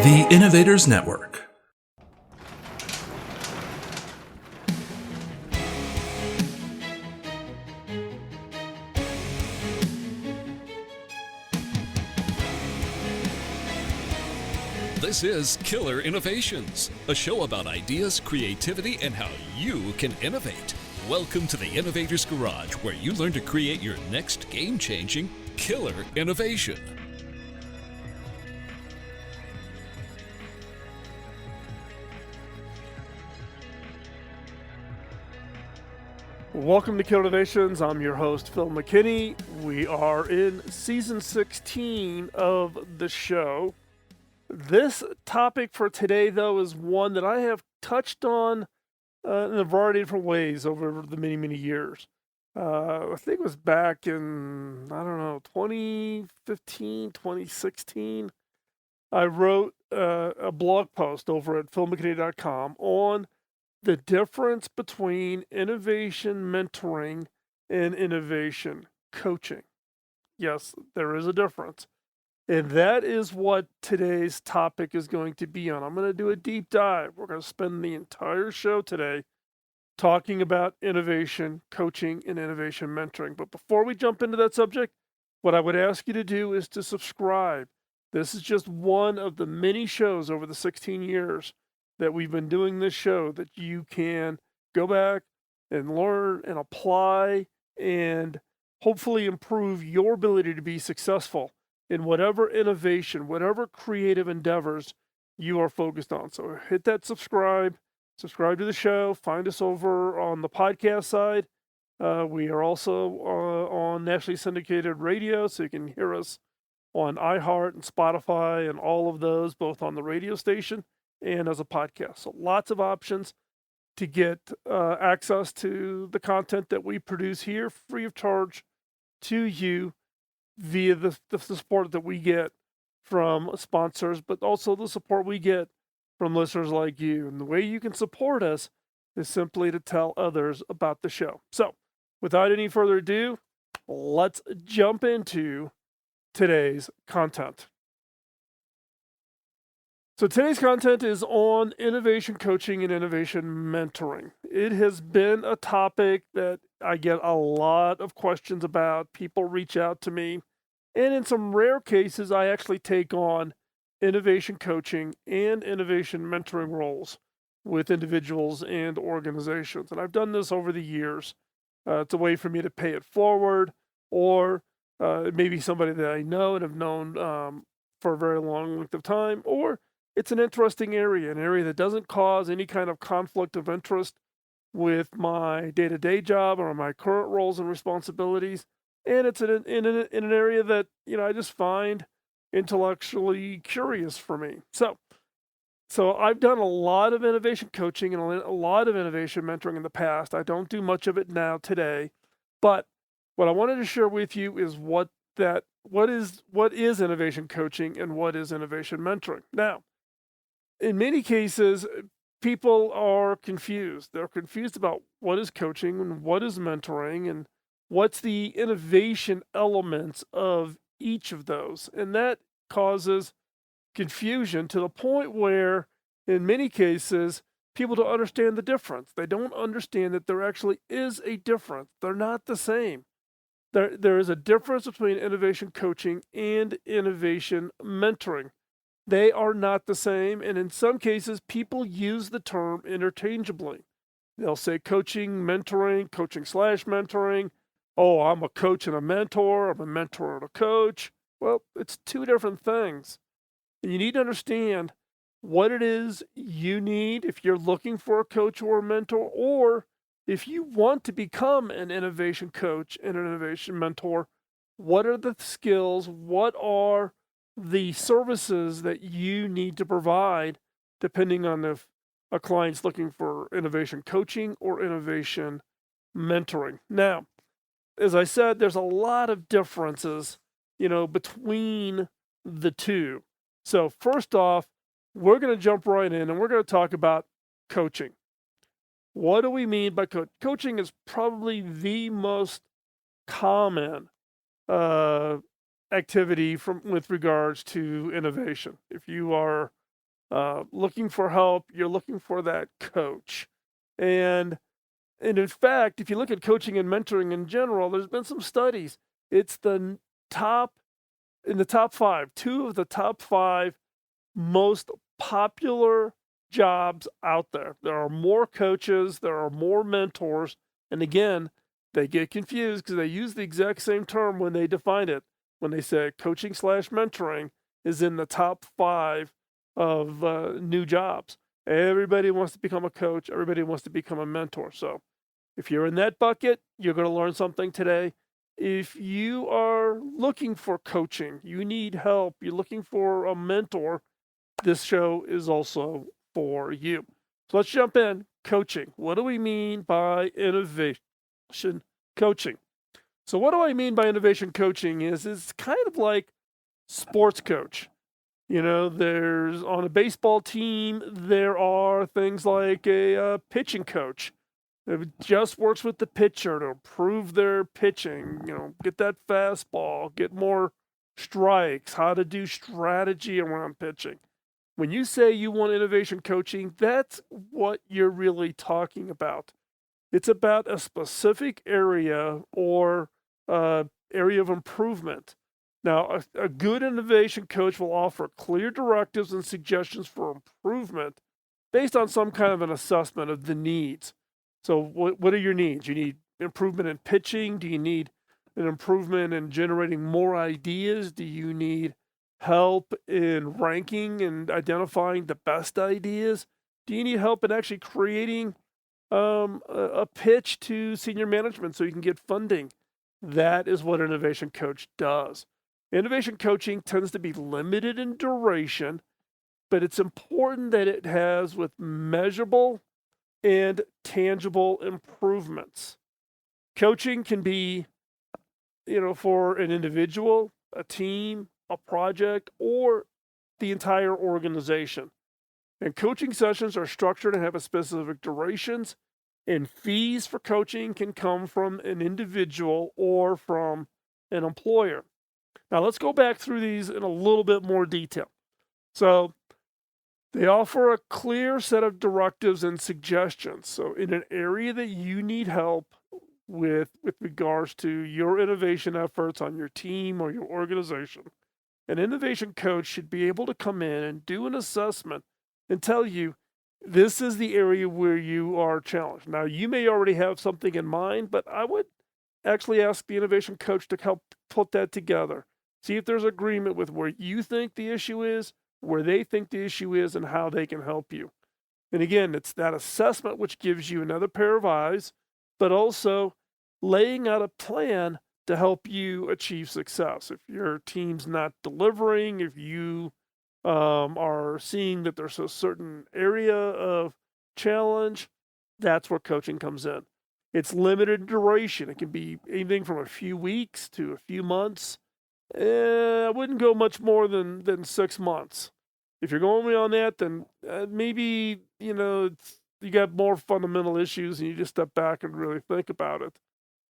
The Innovators Network. This is Killer Innovations, a show about ideas, creativity, and how you can innovate. Welcome to the Innovators Garage, where you learn to create your next game-changing killer innovation. Welcome to Killer Innovations. I'm your host, Phil McKinney. We are in season 16 of the show. This topic for today, though, is one that I have touched on in a variety of different ways over the many, many years. I think it was back in, 2015, 2016. I wrote a blog post over at philmckinney.com on the difference between innovation mentoring and innovation coaching. Yes, there is a difference. And that is what today's topic is going to be on. I'm going to do a deep dive. We're going to spend the entire show today talking about innovation coaching and innovation mentoring. But before we jump into that subject, what I would ask you to do is to subscribe. This is just one of the many shows over the 16 years that we've been doing this show that you can go back and learn and apply and hopefully improve your ability to be successful in whatever innovation, whatever creative endeavors you are focused on. So hit that subscribe to the show, find us over on the podcast side. We are also on nationally syndicated radio, so you can hear us on iHeart and Spotify and all of those, both on the radio station and as a podcast. So lots of options to get access to the content that we produce here free of charge to you via the support that we get from sponsors, but also the support we get from listeners like you. And the way you can support us is simply to tell others about the show. So without any further ado, let's jump into today's content. So today's content is on innovation coaching and innovation mentoring. It has been a topic that I get a lot of questions about. People reach out to me, and in some rare cases, I actually take on innovation coaching and innovation mentoring roles with individuals and organizations. And I've done this over the years. It's a way for me to pay it forward, or maybe somebody that I know and have known for a very long length of time, or it's an interesting area, an area that doesn't cause any kind of conflict of interest with my day-to-day job or my current roles and responsibilities. And it's in an area that, I just find intellectually curious for me. So I've done a lot of innovation coaching and a lot of innovation mentoring in the past. I don't do much of it now today, but what I wanted to share with you is what is innovation coaching and what is innovation mentoring. Now, in many cases, people are confused. They're confused about what is coaching and what is mentoring and what's the innovation elements of each of those. And that causes confusion to the point where, in many cases, people don't understand the difference. They don't understand that there actually is a difference. They're not the same. There is a difference between innovation coaching and innovation mentoring. They are not the same, and in some cases, people use the term interchangeably. They'll say coaching, mentoring, coaching/mentoring. Oh, I'm a coach and a mentor. I'm a mentor and a coach. Well, it's two different things. And you need to understand what it is you need if you're looking for a coach or a mentor, or if you want to become an innovation coach and an innovation mentor. What are the skills? What are the services that you need to provide, depending on if a client's looking for innovation coaching or innovation mentoring? Now, as I said, there's a lot of differences, between the two. So first off, we're going to jump right in and we're going to talk about coaching. What do we mean by coaching? Coaching is probably the most common activity with regards to innovation. If you are looking for help, you're looking for that coach. And and in fact, if you look at coaching and mentoring in general, there's been some studies. It's top in the top 5, 2 of the top 5 most popular jobs out there. There are more coaches, there are more mentors, and again, they get confused because they use the exact same term when they define it. When they say coaching slash mentoring is in the top 5 of new jobs. Everybody wants to become a coach, everybody wants to become a mentor. So if you're in that bucket, you're going to learn something today. If you are looking for coaching, you need help, you're looking for a mentor, this show is also for you. So let's jump in. Coaching. What do we mean by innovation coaching? So what do I mean by innovation coaching is it's kind of like sports coach. You know, there's on a baseball team, there are things like a pitching coach that just works with the pitcher to improve their pitching, get that fastball, get more strikes, how to do strategy around pitching. When you say you want innovation coaching, that's what you're really talking about. It's about a specific area or area of improvement. Now, a good innovation coach will offer clear directives and suggestions for improvement based on some kind of an assessment of the needs. So, what are your needs? You need improvement in pitching? Do you need an improvement in generating more ideas? Do you need help in ranking and identifying the best ideas? Do you need help in actually creating a pitch to senior management so you can get funding? That is what an innovation coach does. Innovation coaching tends to be limited in duration, but it's important that it has with measurable and tangible improvements. Coaching can be, for an individual, a team, a project, or the entire organization. And coaching sessions are structured and have a specific durations, and fees for coaching can come from an individual or from an employer. Now let's go back through these in a little bit more detail. So they offer a clear set of directives and suggestions. So in an area that you need help with regards to your innovation efforts on your team or your organization, an innovation coach should be able to come in and do an assessment and tell you this is the area where you are challenged. Now, you may already have something in mind, but I would actually ask the innovation coach to help put that together. See if there's agreement with where you think the issue is, where they think the issue is, and how they can help you. And again, it's that assessment which gives you another pair of eyes, but also laying out a plan to help you achieve success. If your team's not delivering, if you are seeing that there's a certain area of challenge, that's where coaching comes in. It's limited duration. It can be anything from a few weeks to a few months. I wouldn't go much more than 6 months. If you're going beyond that, then maybe, you got more fundamental issues and you just step back and really think about it.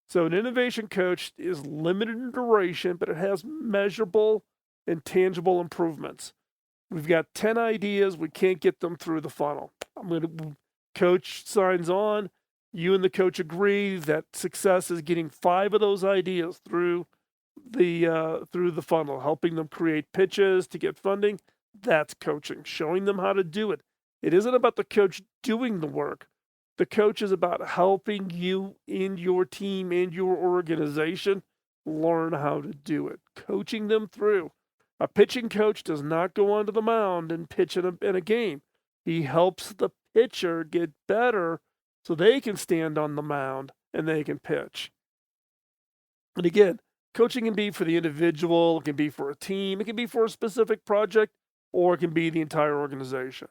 So an innovation coach is limited in duration, but it has measurable and tangible improvements. We've got 10 ideas. We can't get them through the funnel. Coach signs on. You and the coach agree that success is getting 5 of those ideas through the funnel, helping them create pitches to get funding. That's coaching, showing them how to do it. It isn't about the coach doing the work. The coach is about helping you and your team and your organization learn how to do it, coaching them through. A pitching coach does not go onto the mound and pitch in a game. He helps the pitcher get better so they can stand on the mound and they can pitch. And again, coaching can be for the individual, it can be for a team, it can be for a specific project, or it can be the entire organization.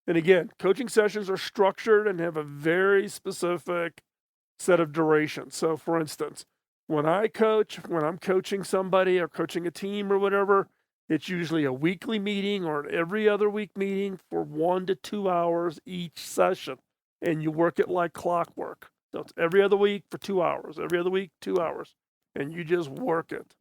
And again, coaching sessions are structured and have a very specific set of durations. So for instance, when I'm coaching somebody or coaching a team or whatever, it's usually a weekly meeting or an every other week meeting for 1 to 2 hours each session. And you work it like clockwork. So it's every other week for 2 hours, every other week, 2 hours. And you just work it.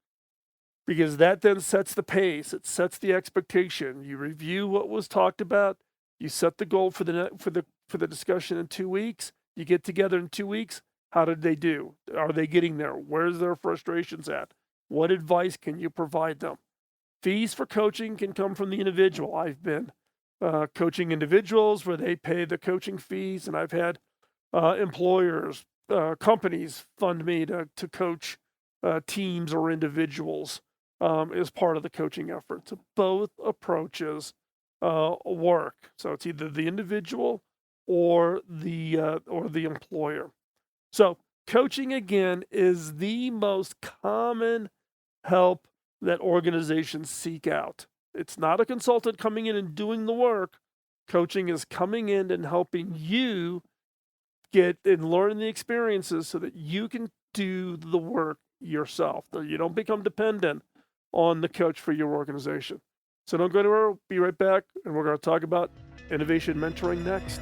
because that then sets the pace. It sets the expectation. You review what was talked about. You set the goal for the discussion in 2 weeks. You get together in 2 weeks. How did they do? Are they getting there? Where's their frustrations at? What advice can you provide them? Fees for coaching can come from the individual. I've been coaching individuals where they pay the coaching fees, and I've had employers, companies fund me to coach teams or individuals as part of the coaching effort. So both approaches work. So it's either the individual or the employer. So coaching again is the most common help that organizations seek out. It's not a consultant coming in and doing the work. Coaching is coming in and helping you get and learn the experiences so that you can do the work yourself. So you don't become dependent on the coach for your organization. So don't go anywhere. We'll be right back, and we're going to talk about innovation mentoring next.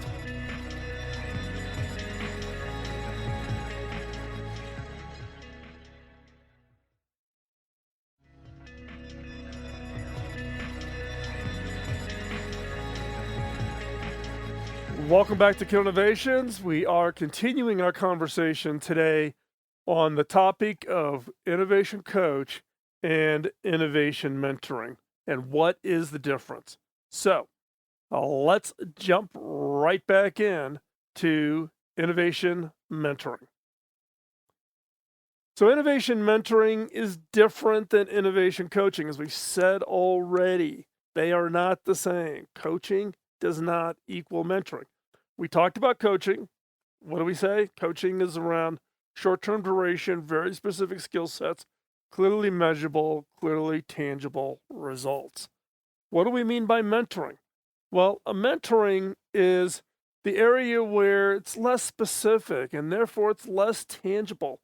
Welcome back to Kill Innovations. We are continuing our conversation today on the topic of innovation coach and innovation mentoring and what is the difference. So let's jump right back in to innovation mentoring. So innovation mentoring is different than innovation coaching. As we've said already, they are not the same. Coaching does not equal mentoring. We talked about coaching. What do we say? Coaching is around short-term duration, very specific skill sets, clearly measurable, clearly tangible results. What do we mean by mentoring? Well, a mentoring is the area where it's less specific and therefore it's less tangible.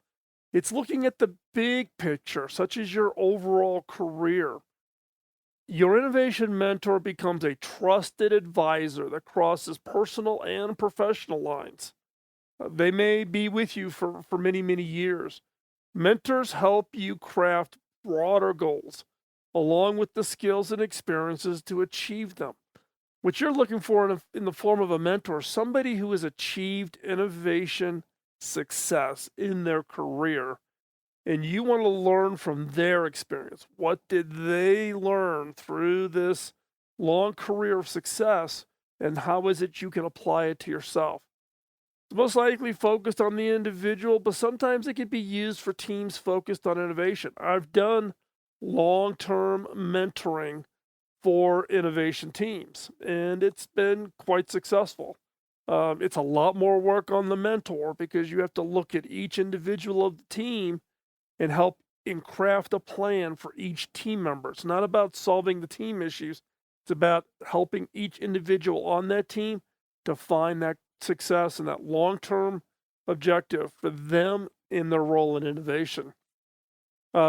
It's looking at the big picture, such as your overall career. Your innovation mentor becomes a trusted advisor that crosses personal and professional lines. They may be with you for many, many years. Mentors help you craft broader goals, along with the skills and experiences to achieve them. What you're looking for in the form of a mentor, somebody who has achieved innovation success in their career, and you want to learn from their experience. What did they learn through this long career of success, and how is it you can apply it to yourself? It's most likely focused on the individual, but sometimes it can be used for teams focused on innovation. I've done long-term mentoring for innovation teams, and it's been quite successful. It's a lot more work on the mentor because you have to look at each individual of the team and help and craft a plan for each team member. It's not about solving the team issues. It's about helping each individual on that team to find that success and that long-term objective for them in their role in innovation.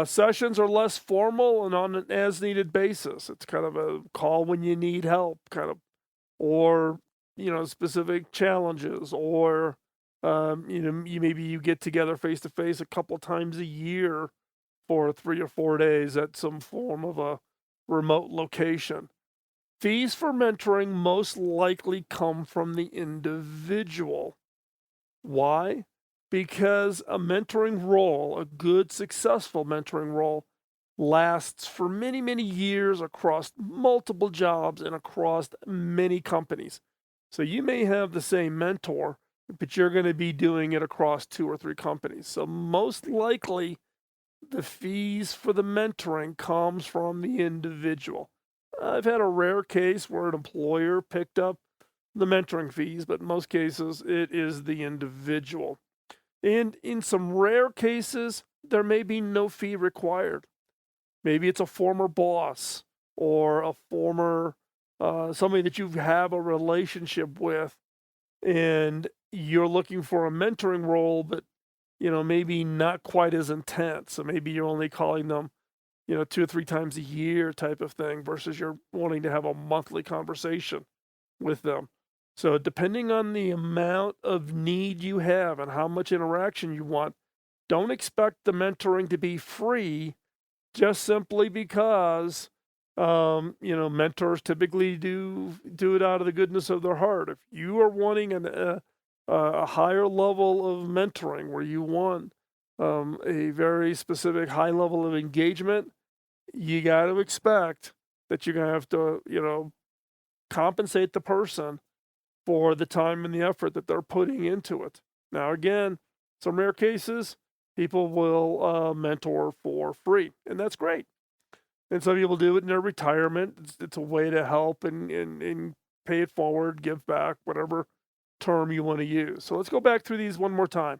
Sessions are less formal and on an as-needed basis. It's kind of a call when you need help, or specific challenges, or maybe you get together face to face a couple times a year for 3 or 4 days at some form of a remote location. Fees for mentoring most likely come from the individual. Why? Because a mentoring role, a good, successful mentoring role, lasts for many, many years across multiple jobs and across many companies. So you may have the same mentor, but you're going to be doing it across 2 or 3 companies. So most likely, the fees for the mentoring comes from the individual. I've had a rare case where an employer picked up the mentoring fees, but in most cases, it is the individual. And in some rare cases, there may be no fee required. Maybe it's a former boss or a former somebody that you have a relationship with, and you're looking for a mentoring role, but maybe not quite as intense. So maybe you're only calling them 2 or 3 times a year type of thing versus you're wanting to have a monthly conversation with them. So depending on the amount of need you have and how much interaction you want, don't expect the mentoring to be free just simply because mentors typically do it out of the goodness of their heart. If you are wanting a higher level of mentoring, where you want a very specific high level of engagement, you got to expect that you're going to have to, compensate the person for the time and the effort that they're putting into it. Now, again, some rare cases, people will mentor for free, and that's great. And some people do it in their retirement. It's a way to help and pay it forward, give back, whatever term you want to use. So let's go back through these one more time.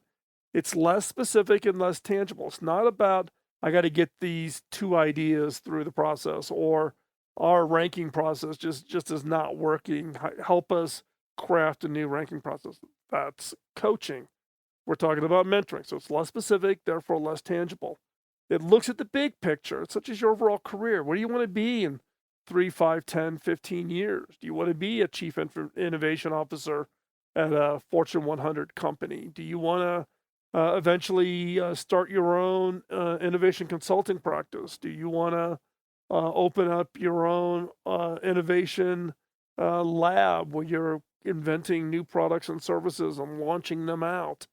It's less specific and less tangible. It's not about, I got to get these 2 ideas through the process, or our ranking process just is not working. Help us craft a new ranking process. That's coaching. We're talking about mentoring. So it's less specific, therefore less tangible. It looks at the big picture, such as your overall career. What do you want to be in 3, 5, 10, 15 years? Do you want to be a chief innovation officer at a Fortune 100 company? Do you want to eventually start your own innovation consulting practice? Do you want to open up your own innovation lab where you're inventing new products and services and launching them out?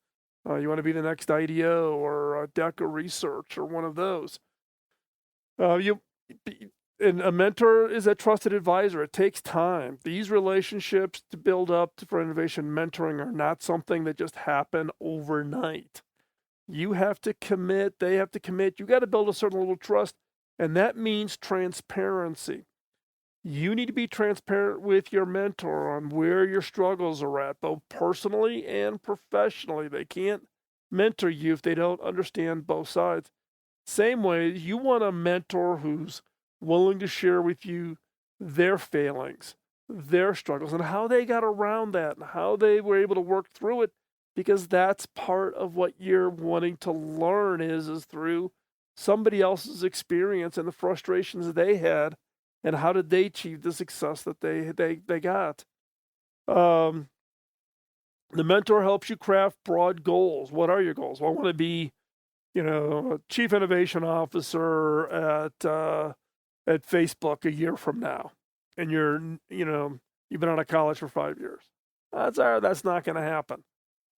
You want to be the next IDEO or DECA Research or one of those. And a mentor is a trusted advisor. It takes time. These relationships to build up for innovation mentoring are not something that just happen overnight. You have to commit. They have to commit. You got to build a certain level of trust, and that means transparency. You need to be transparent with your mentor on where your struggles are at, both personally and professionally. They can't mentor you if they don't understand both sides. Same way, you want a mentor who's willing to share with you their failings, their struggles, and how they got around that and how they were able to work through it, because that's part of what you're wanting to learn is through somebody else's experience and the frustrations they had, and how did they achieve the success that they got. The mentor helps you craft broad goals. What are your goals? Well, I want to be, a chief innovation officer at Facebook a year from now, and you've been out of college for 5 years. That's not going to happen,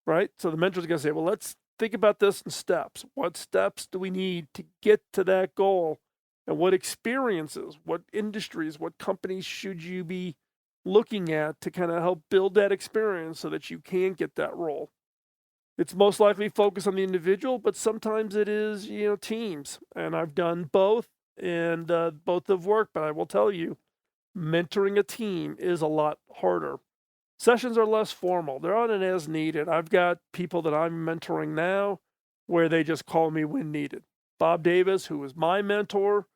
right? So the mentor's going to say, well, let's think about this in steps. What steps do we need to get to that goal? And what experiences, what industries, what companies should you be looking at to kind of help build that experience so that you can get that role? It's most likely focused on the individual, but sometimes it is, teams. And I've done both, and both have worked. But I will tell you, mentoring a team is a lot harder. Sessions are less formal. They're on an as needed. I've got people that I'm mentoring now where they just call me when needed. Bob Davis, who was my mentor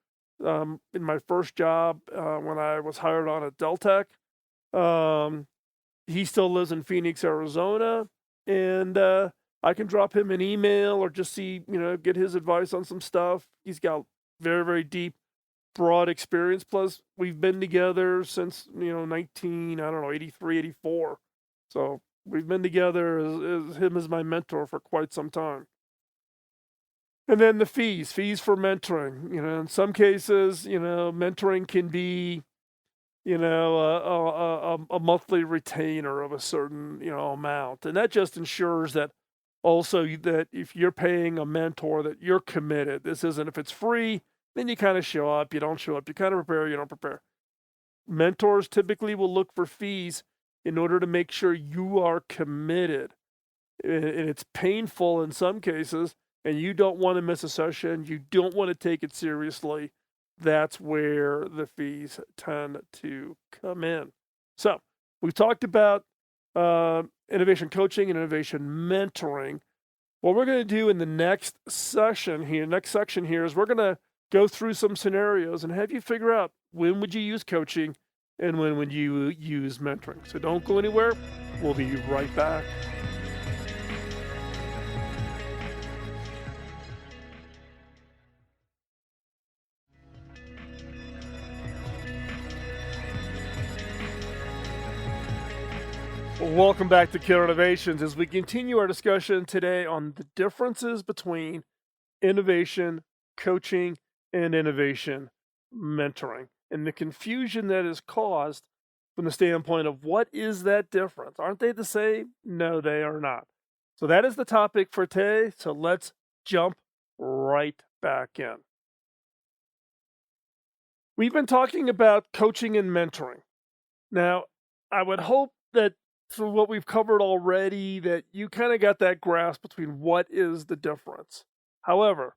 in my first job when I was hired on at Deltek, he still lives in Phoenix, Arizona, and I can drop him an email or just get his advice on some stuff. He's got very, very deep, broad experience. Plus, we've been together since 83, 84. So we've been together as him as my mentor for quite some time. And then the fees for mentoring. In some cases, mentoring can be, a monthly retainer of a certain, amount. And that just ensures that also that if you're paying a mentor, that you're committed. This isn't, if it's free, then you kind of show up, you don't show up, you kind of prepare, you don't prepare. Mentors typically will look for fees in order to make sure you are committed. And it's painful in some cases, and you don't want to miss a session, you don't want to take it seriously. That's where the fees tend to come in. So we've talked about innovation coaching and innovation mentoring. What we're going to do in the next section here is we're going to go through some scenarios and have you figure out when would you use coaching and when would you use mentoring. So don't go anywhere. We'll be right back. Welcome back to Killer Innovations as we continue our discussion today on the differences between innovation, coaching, and innovation mentoring, and the confusion that is caused from the standpoint of what is that difference? Aren't they the same? No, they are not. So that is the topic for today. So let's jump right back in. We've been talking about coaching and mentoring. Now, I would hope that through what we've covered already, that you kind of got that grasp between what is the difference. However,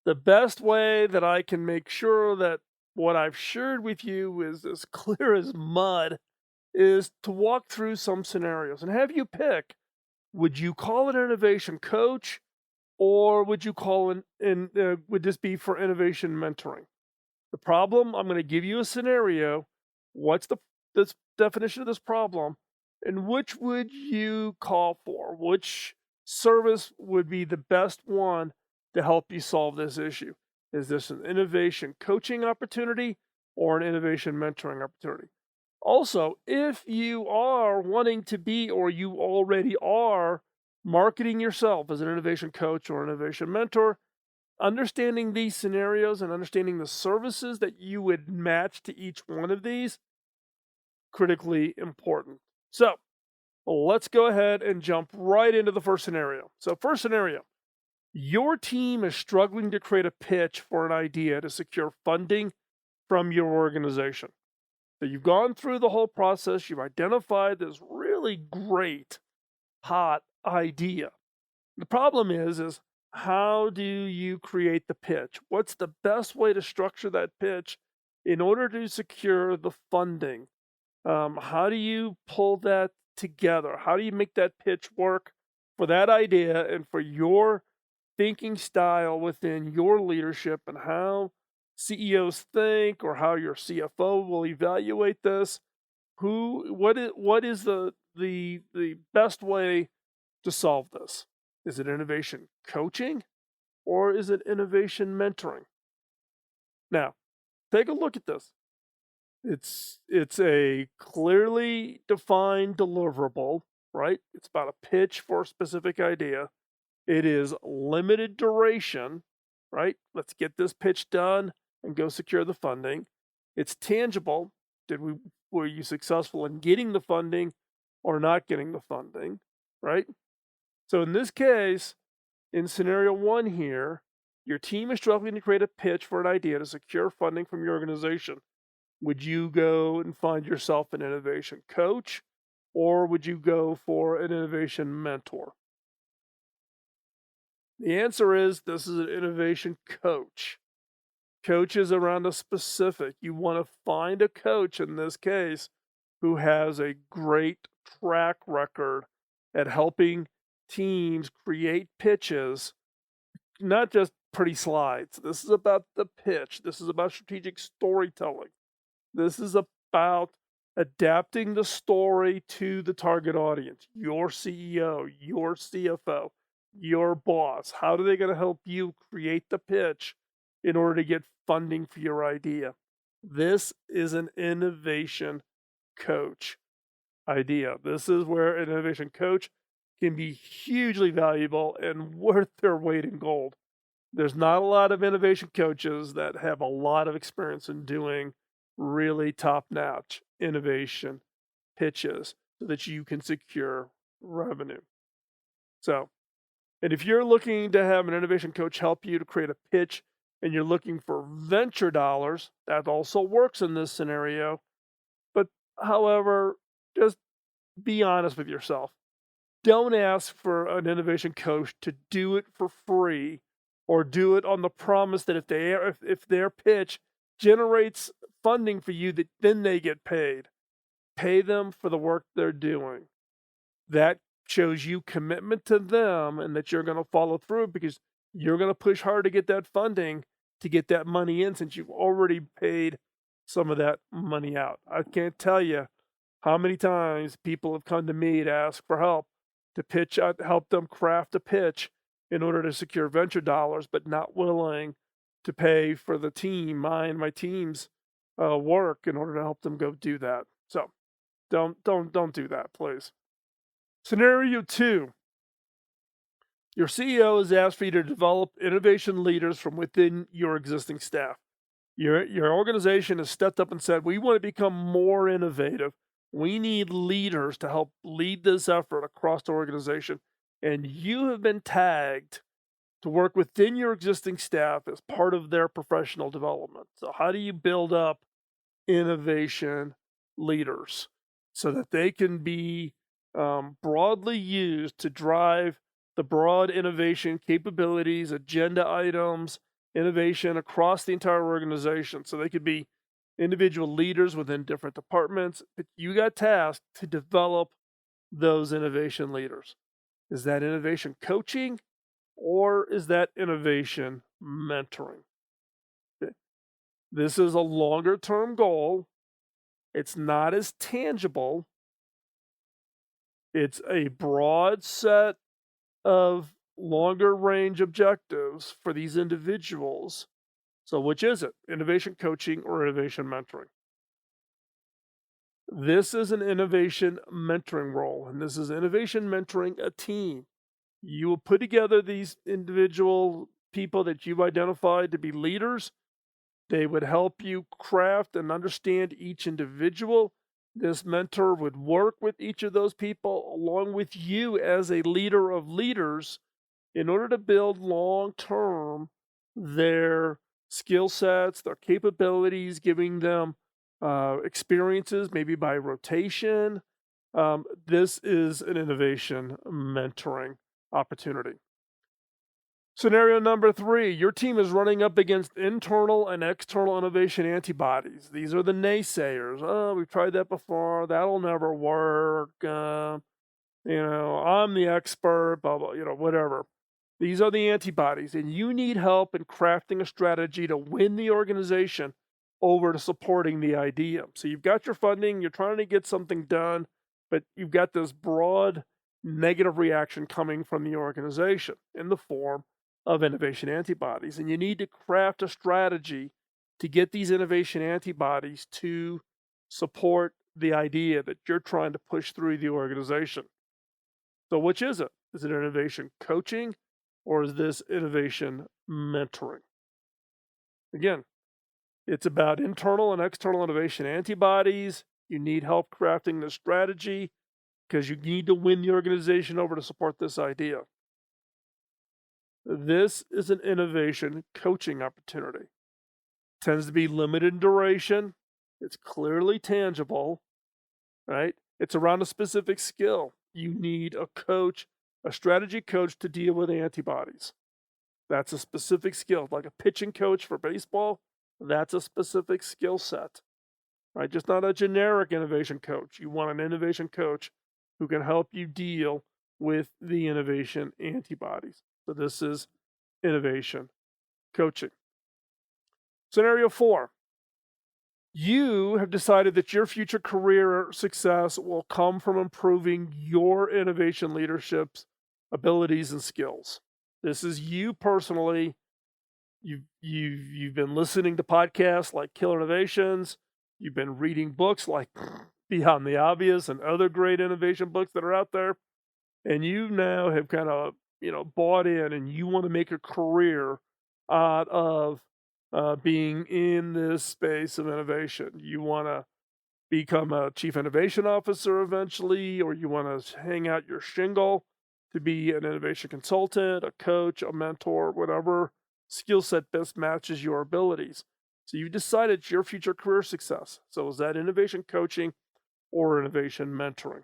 the best way that I can make sure that what I've shared with you is as clear as mud is to walk through some scenarios and have you pick, would you call it an innovation coach, or would you call would this be for innovation mentoring? The problem, I'm going to give you a scenario. What's this definition of this problem, and which would you call for? Which service would be the best one to help you solve this issue? Is this an innovation coaching opportunity or an innovation mentoring opportunity? Also, if you are wanting to be, or you already are, marketing yourself as an innovation coach or innovation mentor, understanding these scenarios and understanding the services that you would match to each one of these, critically important. So let's go ahead and jump right into the first scenario. So first scenario, your team is struggling to create a pitch for an idea to secure funding from your organization. So you've gone through the whole process, you've identified this really great, hot idea. The problem is how do you create the pitch? What's the best way to structure that pitch in order to secure the funding? How do you pull that together? How do you make that pitch work for that idea and for your thinking style within your leadership, and how CEOs think, or how your CFO will evaluate this? What is the best way to solve this? Is it innovation coaching, or is it innovation mentoring? Now, take a look at this. It's a clearly defined deliverable, right? It's about a pitch for a specific idea. It is limited duration, right? Let's get this pitch done and go secure the funding. It's tangible. Were you successful in getting the funding or not getting the funding, right? So in this case, in scenario one here, your team is struggling to create a pitch for an idea to secure funding from your organization. Would you go and find yourself an innovation coach, or would you go for an innovation mentor? The answer is this is an innovation coach. Coach is around a specific. You want to find a coach in this case who has a great track record at helping teams create pitches, not just pretty slides. This is about the pitch. This is about strategic storytelling. This is about adapting the story to the target audience, your CEO, your CFO, your boss. How are they going to help you create the pitch in order to get funding for your idea? This is an innovation coach idea. This is where an innovation coach can be hugely valuable and worth their weight in gold. There's not a lot of innovation coaches that have a lot of experience in doing really top-notch innovation pitches so that you can secure revenue. So, and if you're looking to have an innovation coach help you to create a pitch and you're looking for venture dollars, that also works in this scenario. But however, just be honest with yourself. Don't ask for an innovation coach to do it for free, or do it on the promise that if their pitch generates funding for you, that then they get paid. Pay them for the work they're doing. That shows you commitment to them and that you're going to follow through, because you're going to push hard to get that funding, to get that money in, since you've already paid some of that money out. I can't tell you how many times people have come to me to ask for help to pitch, help them craft a pitch in order to secure venture dollars, but not willing to pay for the team, my team's work in order to help them go do that. So don't do that, please. Scenario 2. Your CEO has asked for you to develop innovation leaders from within your existing staff. Your organization has stepped up and said, we want to become more innovative. We need leaders to help lead this effort across the organization. And you have been tagged to work within your existing staff as part of their professional development. So, how do you build up innovation leaders so that they can be broadly used to drive the broad innovation capabilities, agenda items, innovation across the entire organization? So, they could be individual leaders within different departments, but you got tasked to develop those innovation leaders. Is that innovation coaching? Or is that innovation mentoring? This is a longer term goal. It's not as tangible. It's a broad set of longer range objectives for these individuals. So, which is it? Innovation coaching or innovation mentoring? This is an innovation mentoring role, and this is innovation mentoring a team. You will put together these individual people that you've identified to be leaders. They would help you craft and understand each individual. This mentor would work with each of those people along with you as a leader of leaders in order to build long term their skill sets, their capabilities, giving them experiences, maybe by rotation. This is an innovation mentoring opportunity. Scenario number 3, your team is running up against internal and external innovation antibodies. These are the naysayers. Oh, we've tried that before. That'll never work. I'm the expert, blah, blah, whatever. These are the antibodies, and you need help in crafting a strategy to win the organization over to supporting the idea. So you've got your funding, you're trying to get something done, but you've got this broad negative reaction coming from the organization in the form of innovation antibodies. And you need to craft a strategy to get these innovation antibodies to support the idea that you're trying to push through the organization. So, which is it? Is it innovation coaching or is this innovation mentoring? Again, it's about internal and external innovation antibodies. You need help crafting the strategy because you need to win the organization over to support this idea. This is an innovation coaching opportunity. Tends to be limited in duration. It's clearly tangible, right? It's around a specific skill. You need a coach, a strategy coach to deal with antibodies. That's a specific skill, like a pitching coach for baseball. That's a specific skill set, right? Just not a generic innovation coach. You want an innovation coach who can help you deal with the innovation antibodies. So this is innovation coaching. Scenario 4. You have decided that your future career success will come from improving your innovation leadership's abilities and skills. This is you personally. You've been listening to podcasts like Killer Innovations. You've been reading books like Beyond the Obvious and other great innovation books that are out there. And you now have kind of, bought in and you want to make a career out of being in this space of innovation. You want to become a chief innovation officer eventually, or you want to hang out your shingle to be an innovation consultant, a coach, a mentor, whatever skill set best matches your abilities. So you've decided it's your future career success. So is that innovation coaching or innovation mentoring?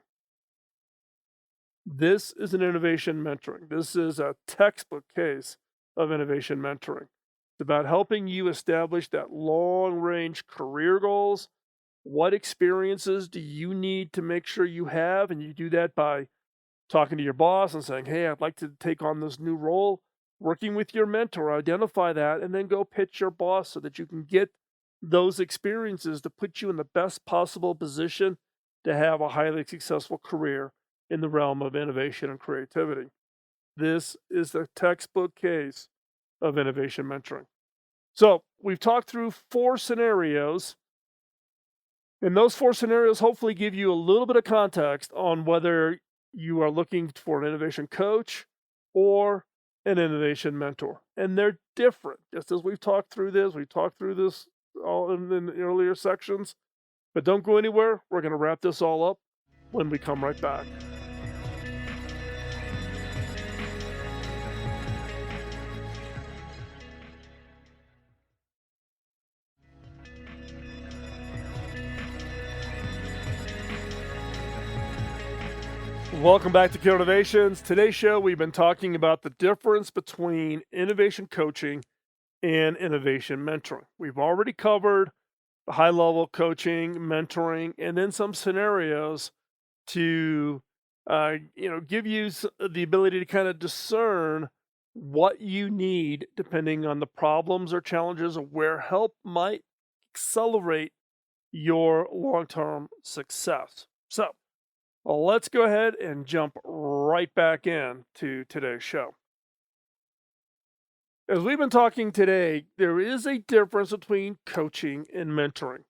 This is an innovation mentoring. This is a textbook case of innovation mentoring. It's about helping you establish that long-range career goals. What experiences do you need to make sure you have? And you do that by talking to your boss and saying, hey, I'd like to take on this new role. Working with your mentor, identify that, and then go pitch your boss so that you can get those experiences to put you in the best possible position to have a highly successful career in the realm of innovation and creativity. This is the textbook case of innovation mentoring. So we've talked through 4 scenarios, and those 4 scenarios hopefully give you a little bit of context on whether you are looking for an innovation coach or an innovation mentor. And they're different. Just as we've talked through this all in the earlier sections. But don't go anywhere. We're going to wrap this all up when we come right back. Welcome back to Killer Innovations. Today's show, we've been talking about the difference between innovation coaching and innovation mentoring. We've already covered the high-level coaching, mentoring, and then some scenarios to, give you the ability to kind of discern what you need depending on the problems or challenges or where help might accelerate your long-term success. So, let's go ahead and jump right back in to today's show. As we've been talking today, there is a difference between coaching and mentoring.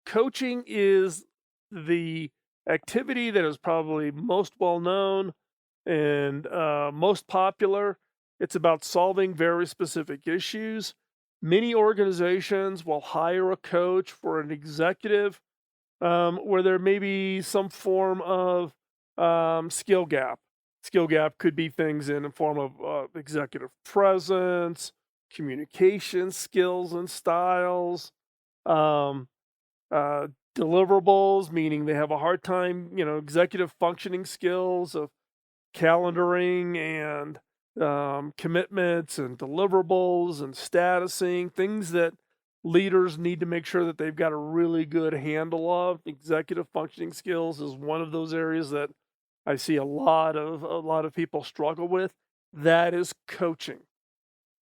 Coaching is the activity that is probably most well known and most popular. It's about solving very specific issues. Many organizations will hire a coach for an executive where there may be some form of skill gap. Skill gap could be things in the form of executive presence, communication skills and styles, deliverables, meaning they have a hard time, executive functioning skills of calendaring and commitments and deliverables and statusing, things that leaders need to make sure that they've got a really good handle of. Executive functioning skills is one of those areas that I see a lot of people struggle with. That is coaching.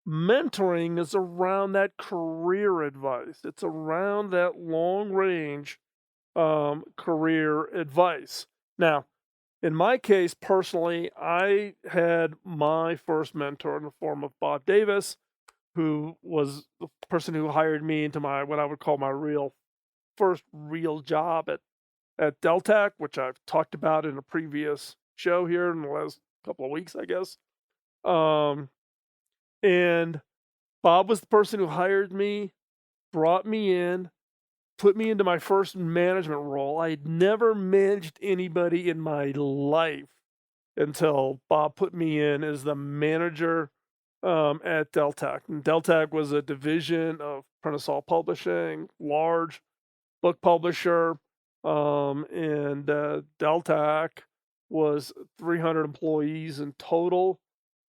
Mentoring is around that career advice. It's around that long range career advice. Now, in my case personally, I had my first mentor in the form of Bob Davis, who was the person who hired me into my what I would call my first real job at Deltek, which I've talked about in a previous show here in the last couple of weeks, I guess. And Bob was the person who hired me, brought me in, put me into my first management role. I had never managed anybody in my life until Bob put me in as the manager at Deltek. And Deltek was a division of Prentisol Publishing, large book publisher. And Deltek was 300 employees in total.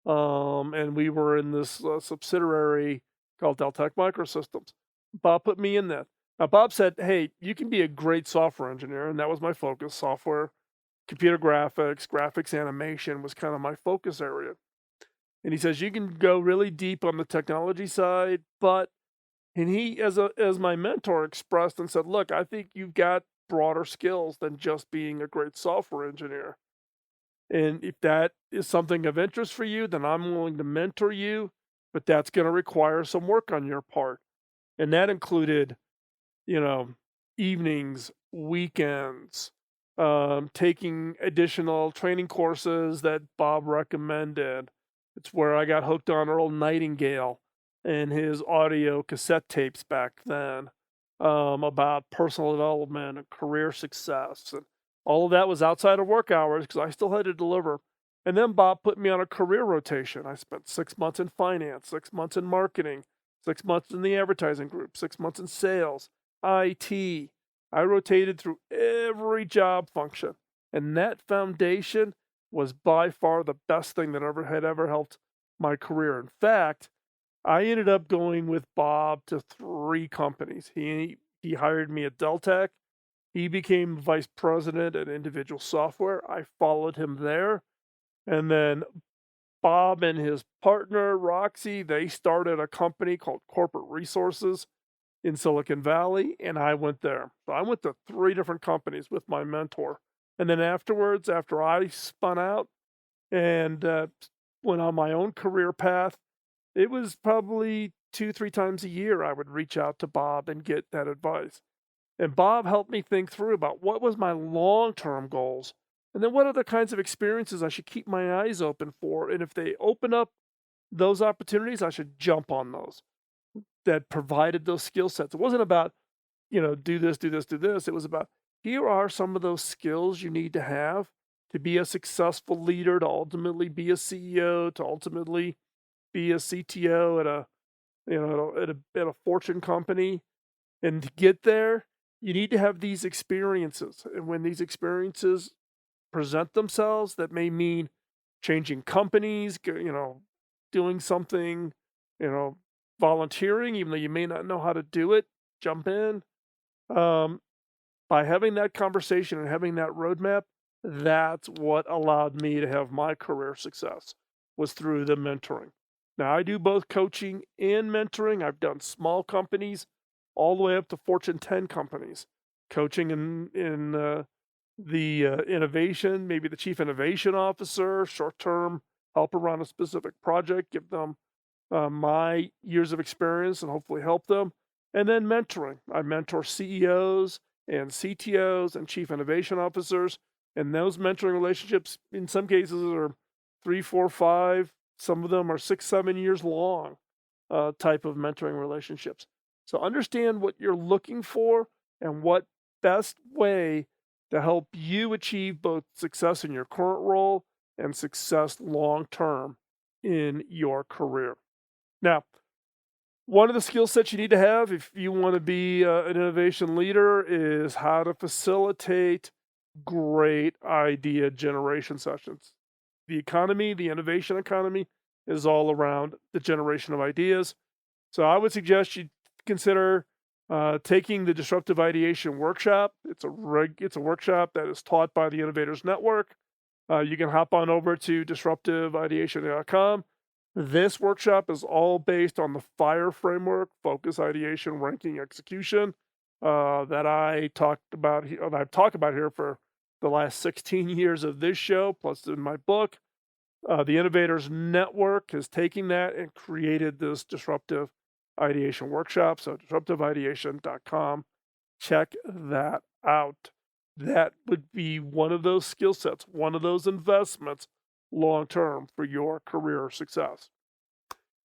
And we were in this subsidiary called Deltek Microsystems. Bob put me in that. Now, Bob said, hey, you can be a great software engineer. And that was my focus. Software, computer graphics animation was kind of my focus area. And he says, you can go really deep on the technology side, and he, as my mentor, expressed and said, look, I think you've got broader skills than just being a great software engineer. And if that is something of interest for you, then I'm willing to mentor you, but that's going to require some work on your part. And that included, evenings, weekends, taking additional training courses that Bob recommended. It's where I got hooked on Earl Nightingale and his audio cassette tapes back then about personal development and career success. And all of that was outside of work hours because I still had to deliver. And then Bob put me on a career rotation. I spent 6 months in finance, 6 months in marketing, 6 months in the advertising group, 6 months in sales, IT. I rotated through every job function. And that foundation was by far the best thing that ever helped my career. In fact, I ended up going with Bob to 3 companies. He hired me at Deltek. He became vice president at Individual Software. I followed him there. And then Bob and his partner, Roxy, they started a company called Corporate Resources in Silicon Valley, and I went there. So I went to 3 different companies with my mentor. And then afterwards, after I spun out and went on my own career path, it was probably 2-3 times a year I would reach out to Bob and get that advice. And Bob helped me think through about what was my long-term goals And then what other kinds of experiences I should keep my eyes open for. And if they open up those opportunities, I should jump on those that provided those skill sets. It wasn't about, do this, do this, do this. It was about, here are some of those skills you need to have to be a successful leader, to ultimately be a CEO, to ultimately be a CTO at a Fortune company. And to get there, you need to have these experiences. And when these experiences present themselves, that may mean changing companies, doing something, volunteering, even though you may not know how to do it, jump in. By having that conversation and having that roadmap, that's what allowed me to have my career success, was through the mentoring. Now, I do both coaching and mentoring. I've done small companies all the way up to Fortune 10 companies, coaching in the innovation, maybe the chief innovation officer, short-term, help around a specific project, give them my years of experience and hopefully help them. And then mentoring. I mentor CEOs and CTOs and chief innovation officers. And those mentoring relationships, in some cases, are 3, 4, 5. Some of them are 6, 7 years long type of mentoring relationships. So understand what you're looking for and what best way to help you achieve both success in your current role and success long-term in your career. Now, one of the skill sets you need to have if you want to be an innovation leader is how to facilitate great idea generation sessions. The economy, the innovation economy, is all around the generation of ideas. So I would suggest you consider taking the Disruptive Ideation Workshop. It's a workshop that is taught by the Innovators Network. You can hop on over to disruptiveideation.com. This workshop is all based on the FIRE framework, focus, ideation, ranking, execution, that I've talked about here for the last 16 years of this show, plus in my book. The Innovators Network is taking that and created this Disruptive Ideation Workshop. So disruptiveideation.com. Check that out. That would be one of those skill sets, one of those investments long-term for your career success.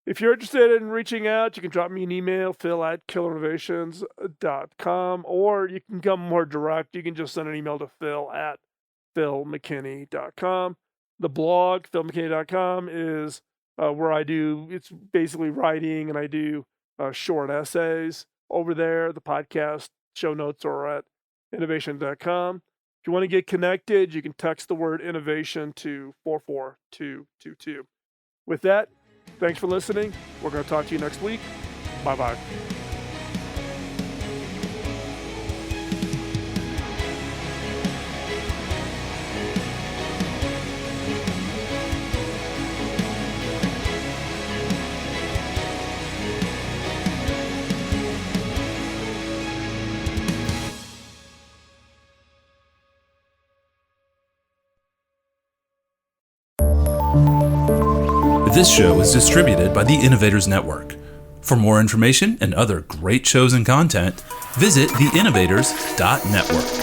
If you're interested in reaching out, you can drop me an email, phil@killerinnovations.com, or you can come more direct. You can just send an email to phil@philmckinney.com. The blog, philmckinney.com, is where it's basically writing, and I do short essays over there. The podcast show notes are at innovation.com. If you want to get connected, you can text the word innovation to 44222. With that, thanks for listening. We're going to talk to you next week. Bye-bye. This show is distributed by the Innovators Network. For more information and other great shows and content, visit theinnovators.network.